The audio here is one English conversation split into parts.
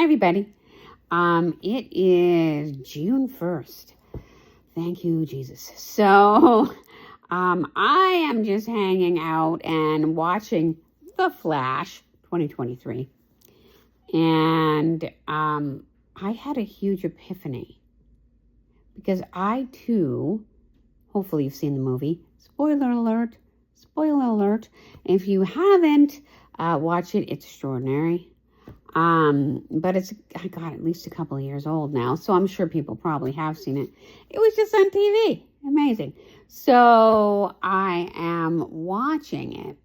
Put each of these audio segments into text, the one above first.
Hi, everybody. It is June 1st. Thank you, Jesus. So, I am just hanging out and watching The Flash 2023. And, I had a huge epiphany. Because I, too, hopefully you've seen the movie. Spoiler alert. Spoiler alert. If you haven't watched it, it's extraordinary. But I got at least a couple of years old now, so I'm sure people probably have seen it. It was just on TV. Amazing. So I am watching it.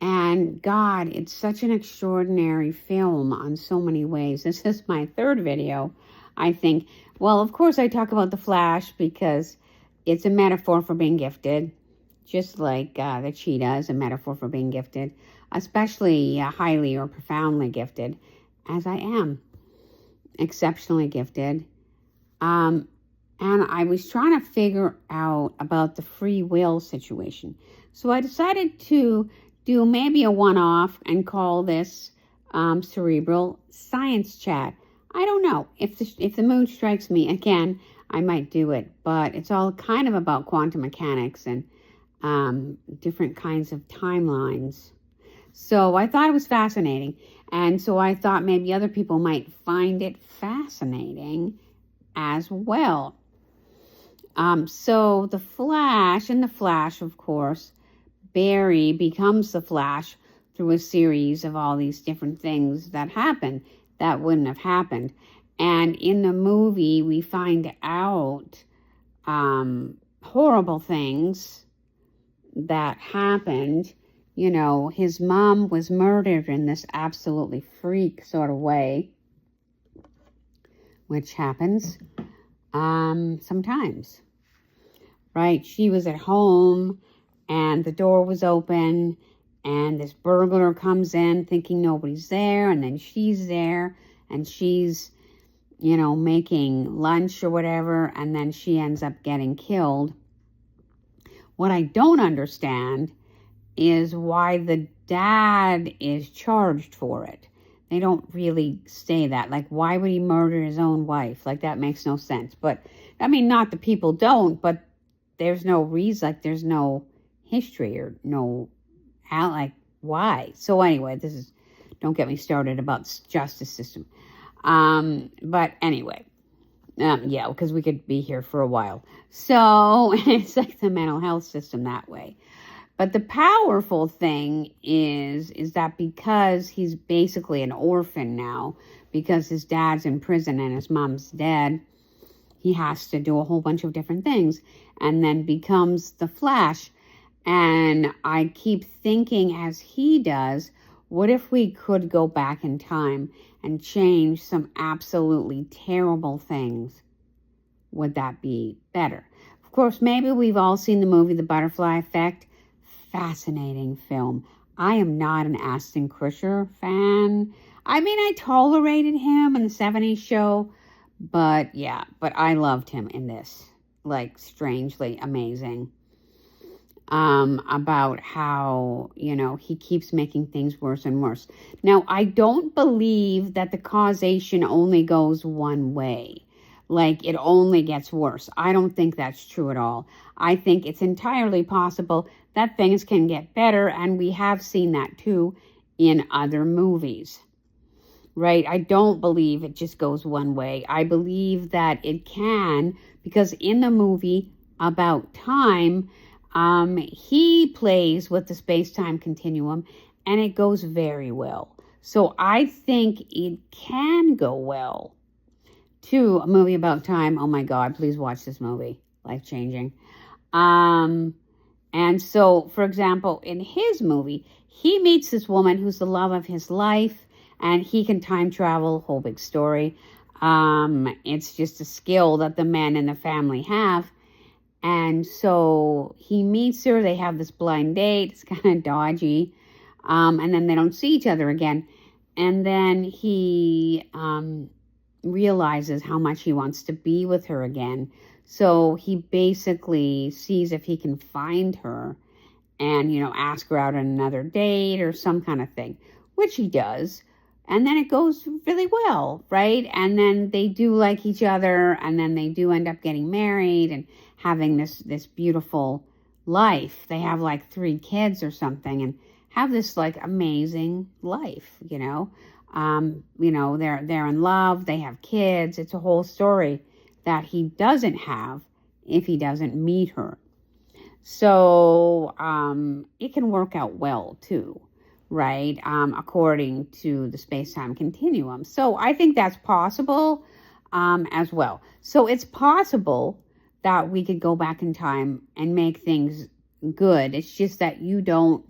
And God, it's such an extraordinary film on so many ways. This is my third video, I think. Well, of course, I talk about The Flash because it's a metaphor for being gifted, just like the cheetah is a metaphor for being gifted, especially highly or profoundly gifted, as I am, exceptionally gifted. And I was trying to figure out about the free will situation. So I decided to do maybe a one-off and call this cerebral science chat. I don't know. If the mood strikes me again, I might do it. But it's all kind of about quantum mechanics and different kinds of timelines. So I thought it was fascinating. And so I thought maybe other people might find it fascinating as well. So the Flash, of course, Barry becomes the Flash through a series of all these different things that happen that wouldn't have happened. And in the movie, we find out horrible things that happened. You know, his mom was murdered in this absolutely freak sort of way, which happens sometimes, right? She was at home and the door was open and this burglar comes in thinking nobody's there, and then she's there and she's, you know, making lunch or whatever, and then she ends up getting killed. What I don't understand is why the dad is charged for it. They don't really say that. Like, why would he murder his own wife? Like, that makes no sense. But, I mean, not that people don't, but there's no reason, like, there's no history or no, like, why? So anyway, don't get me started about justice system. But anyway, yeah, because we could be here for a while. So it's like the mental health system that way. But the powerful thing is that because he's basically an orphan now, because his dad's in prison and his mom's dead, he has to do a whole bunch of different things and then becomes the Flash. And I keep thinking, as he does, what if we could go back in time and change some absolutely terrible things? Would that be better? Of course, maybe we've all seen the movie The Butterfly Effect. Fascinating film. I am not an Ashton Kutcher fan. I mean, I tolerated him in the 70s show, but I loved him in this. Like, strangely amazing. About how, you know, he keeps making things worse and worse. Now, I don't believe that the causation only goes one way. Like, it only gets worse. I don't think that's true at all. I think it's entirely possible that things can get better, and we have seen that too in other movies, right? I don't believe it just goes one way. I believe that it can, because in the movie About Time, he plays with the space-time continuum, and it goes very well. So I think it can go well. To a movie about time. Oh my God, please watch this movie. Life-changing. And so, for example, in his movie, he meets this woman who's the love of his life, and he can time travel, whole big story. It's just a skill that the men in the family have. And so he meets her, they have this blind date, it's kind of dodgy, and then they don't see each other again. And then he realizes how much he wants to be with her again. So he basically sees if he can find her and, you know, ask her out on another date or some kind of thing, which he does. And then it goes really well, right? And then they do like each other, and then they do end up getting married and having this beautiful life. They have like 3 kids or something, and have this like amazing life, they're in love, they have kids. It's a whole story that he doesn't have if he doesn't meet her. So it can work out well too, right? According to the space-time continuum. So I think that's possible as well. So it's possible that we could go back in time and make things good. It's just that you don't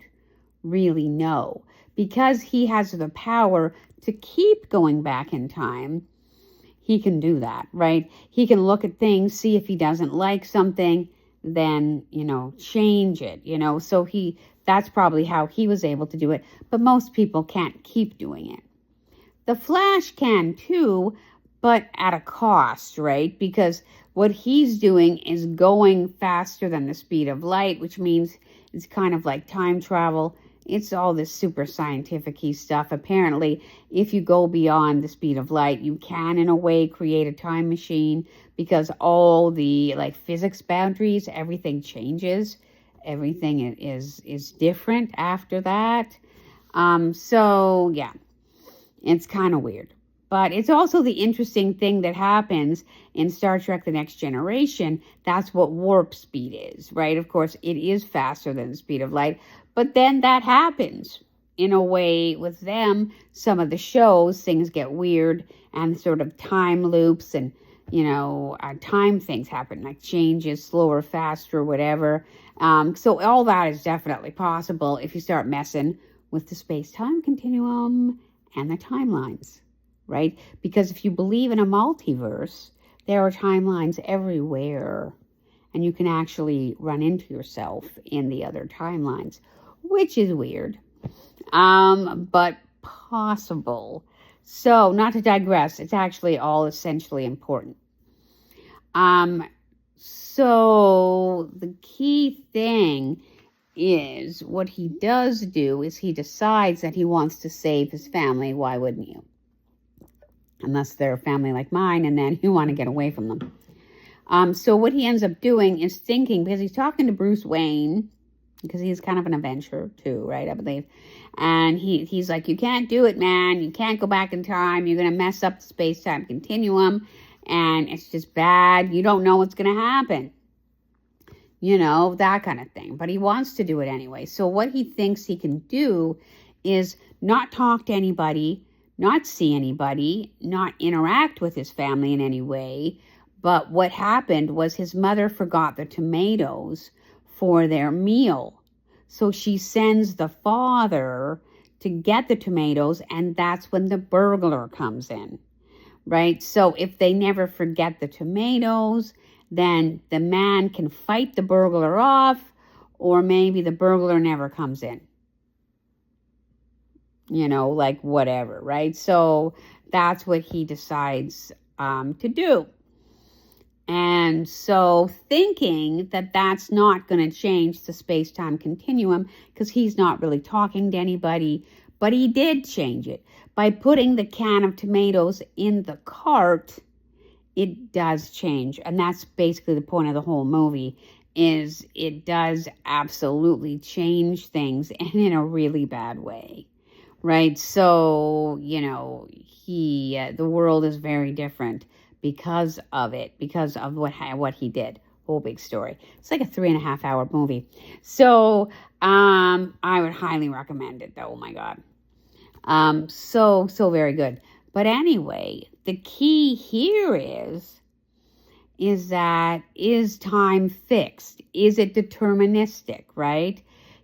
really know, because he has the power to keep going back in time. He can do that, right? He can look at things, see if he doesn't like something, then, change it, so that's probably how he was able to do it. But most people can't keep doing it. The Flash can too, but at a cost, right? Because what he's doing is going faster than the speed of light, which means it's kind of like time travel. It's all this super scientific-y stuff. Apparently, if you go beyond the speed of light, you can, in a way, create a time machine, because all the physics boundaries, everything changes. Everything is different after that. So, yeah, it's kind of weird. But it's also the interesting thing that happens in Star Trek The Next Generation. That's what warp speed is, right? Of course, it is faster than the speed of light. But then that happens in a way with them. Some of the shows, things get weird and sort of time loops and, time things happen, like changes, slower, faster, whatever. So all that is definitely possible if you start messing with the space-time continuum and the timelines, right? Because if you believe in a multiverse, there are timelines everywhere, and you can actually run into yourself in the other timelines, which is weird, but possible. So, not to digress, it's actually all essentially important. So the key thing is, what he does do is he decides that he wants to save his family. Why wouldn't you? Unless they're a family like mine, and then you want to get away from them. So what he ends up doing is thinking, because he's talking to Bruce Wayne, because he's kind of an adventurer too, right, I believe. And he's like, you can't do it, man. You can't go back in time. You're going to mess up the space-time continuum, and it's just bad. You don't know what's going to happen. That kind of thing. But he wants to do it anyway. So what he thinks he can do is not talk to anybody, not see anybody, not interact with his family in any way. But what happened was his mother forgot the tomatoes for their meal. So she sends the father to get the tomatoes, and that's when the burglar comes in, right? So if they never forget the tomatoes, then the man can fight the burglar off, or maybe the burglar never comes in. Whatever, right? So that's what he decides to do. And so thinking that that's not going to change the space-time continuum, because he's not really talking to anybody, but he did change it. By putting the can of tomatoes in the cart, it does change. And that's basically the point of the whole movie, is it does absolutely change things, and in a really bad way, right? So, the world is very different because of it, because of what he did. Whole big story. It's like a 3.5 hour movie. So I would highly recommend it though. Oh my God. So very good. But anyway, the key here is that, is time fixed? Is it deterministic, right?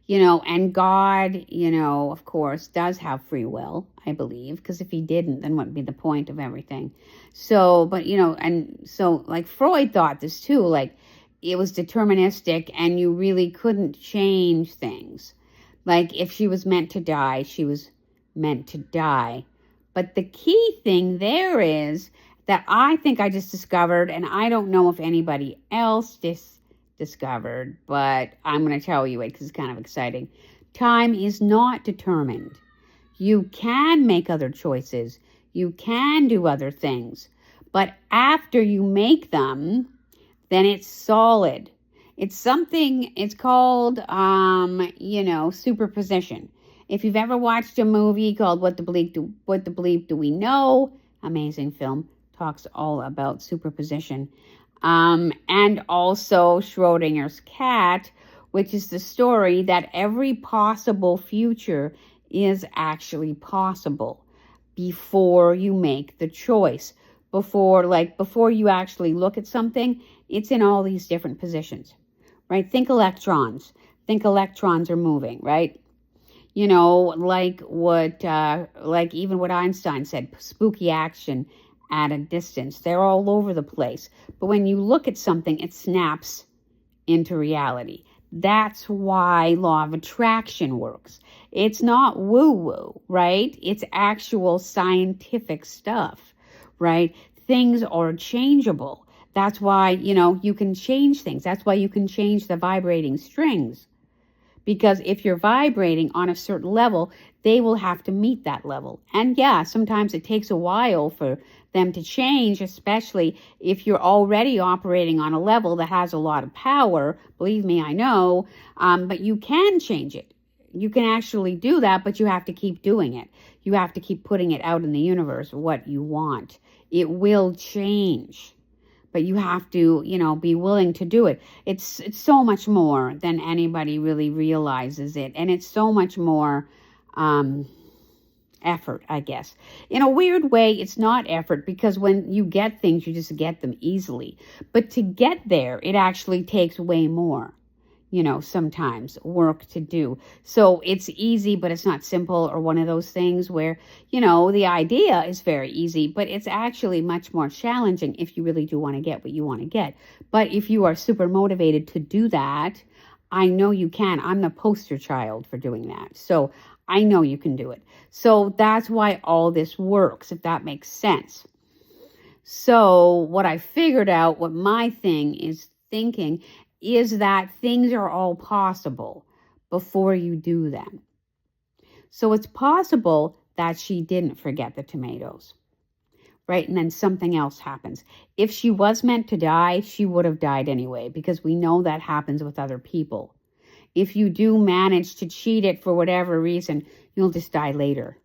And God, of course, does have free will, I believe, because if he didn't, then what would be the point of everything? So, but, and so like Freud thought this too, like it was deterministic and you really couldn't change things. Like if she was meant to die, she was meant to die. But the key thing there is that I think I just discovered, and I don't know if anybody else discovered, but I'm going to tell you it because it's kind of exciting. Time is not determined. You can make other choices. You can do other things. But after you make them, then it's solid. It's something, it's called, superposition. If you've ever watched a movie called What the Bleep Do We Know? Amazing film. Talks all about superposition. And also Schrodinger's cat, which is the story that every possible future is actually possible before you make the choice. Before you actually look at something, it's in all these different positions, right? Think electrons. Think electrons are moving, right? Like even what Einstein said, spooky action at a distance. They're all over the place. But when you look at something, it snaps into reality. That's why law of attraction works. It's not woo-woo, right? It's actual scientific stuff, right? Things are changeable. That's why, you can change things. That's why you can change the vibrating strings. Because if you're vibrating on a certain level, they will have to meet that level. And yeah, sometimes it takes a while for them to change, especially if you're already operating on a level that has a lot of power. Believe me, I know. But you can change it. You can actually do that, but you have to keep doing it. You have to keep putting it out in the universe, what you want. It will change. But you have to, be willing to do it. It's so much more than anybody really realizes it. And it's so much more effort, I guess. In a weird way, it's not effort, because when you get things, you just get them easily. But to get there, it actually takes way more, sometimes work to do. So it's easy, but it's not simple, or one of those things where, the idea is very easy, but it's actually much more challenging if you really do want to get what you want to get. But if you are super motivated to do that, I know you can. I'm the poster child for doing that. So I know you can do it. So that's why all this works, if that makes sense. So what I figured out, what my thing is thinking, is that things are all possible before you do them. So it's possible that she didn't forget the tomatoes, right? And then something else happens. If she was meant to die, she would have died anyway, because we know that happens with other people. If you do manage to cheat it for whatever reason, you'll just die later,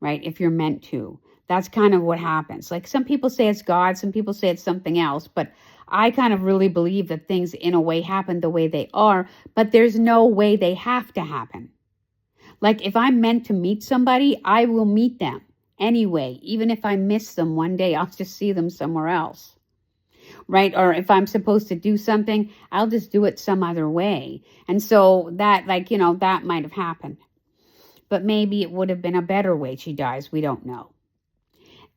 right? If you're meant to. That's kind of what happens. Like, some people say it's God, some people say it's something else, but I kind of really believe that things in a way happen the way they are, but there's no way they have to happen. Like, if I'm meant to meet somebody, I will meet them anyway. Even if I miss them one day, I'll just see them somewhere else, right? Or if I'm supposed to do something, I'll just do it some other way. And so that, that might have happened. But maybe it would have been a better way she dies. We don't know.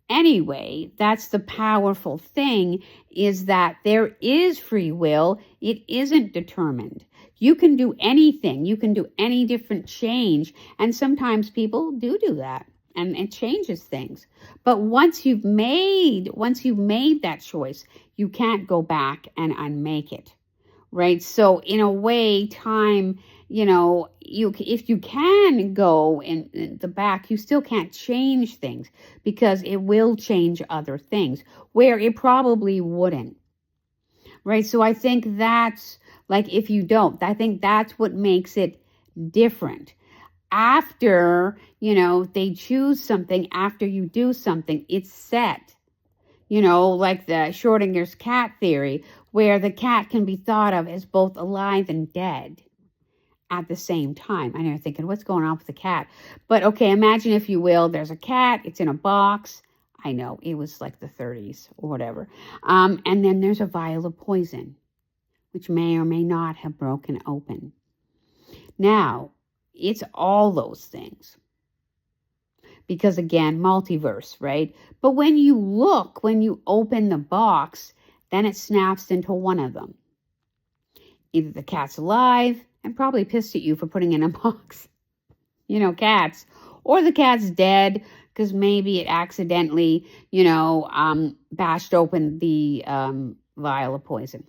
Anyway, that's the powerful thing, is that there is free will. It isn't determined. You can do anything. You can do any different change. And sometimes people do that, and it changes things. But once you've made that choice, you can't go back and unmake it, right? So in a way, time, if you can go in the back, you still can't change things, because it will change other things where it probably wouldn't, right? So I think that's, if you don't, I think that's what makes it different. After, they choose something, after you do something, it's set. Like the Schrodinger's cat theory, where the cat can be thought of as both alive and dead at the same time. I know you're thinking, what's going on with the cat? But okay, imagine, if you will, there's a cat, it's in a box. I know, it was like the 30s or whatever. And then there's a vial of poison, which may or may not have broken open. Now, it's all those things. Because again, multiverse, right? But when you open the box, then it snaps into one of them. Either the cat's alive and probably pissed at you for putting in a box. Cats. Or the cat's dead because maybe it accidentally, bashed open the vial of poison.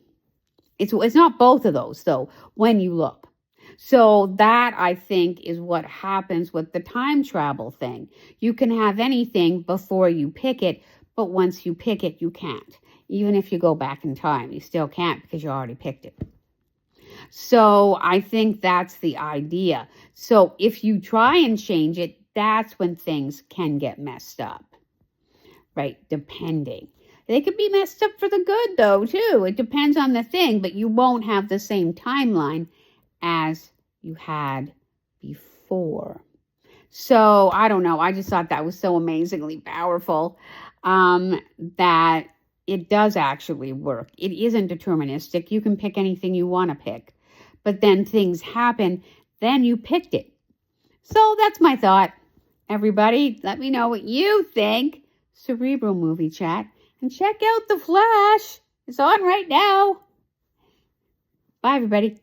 It's not both of those, though, when you look. So that, I think, is what happens with the time travel thing. You can have anything before you pick it, but once you pick it, you can't. Even if you go back in time, you still can't because you already picked it. So I think that's the idea. So if you try and change it, that's when things can get messed up, right? Depending. They could be messed up for the good, though, too. It depends on the thing, but you won't have the same timeline as you had before. So I don't know. I just thought that was so amazingly powerful that it does actually work. It isn't deterministic. You can pick anything you want to pick. But then things happen, then you picked it. So that's my thought. Everybody, let me know what you think. Cerebral Movie Chat. And check out The Flash. It's on right now. Bye, everybody.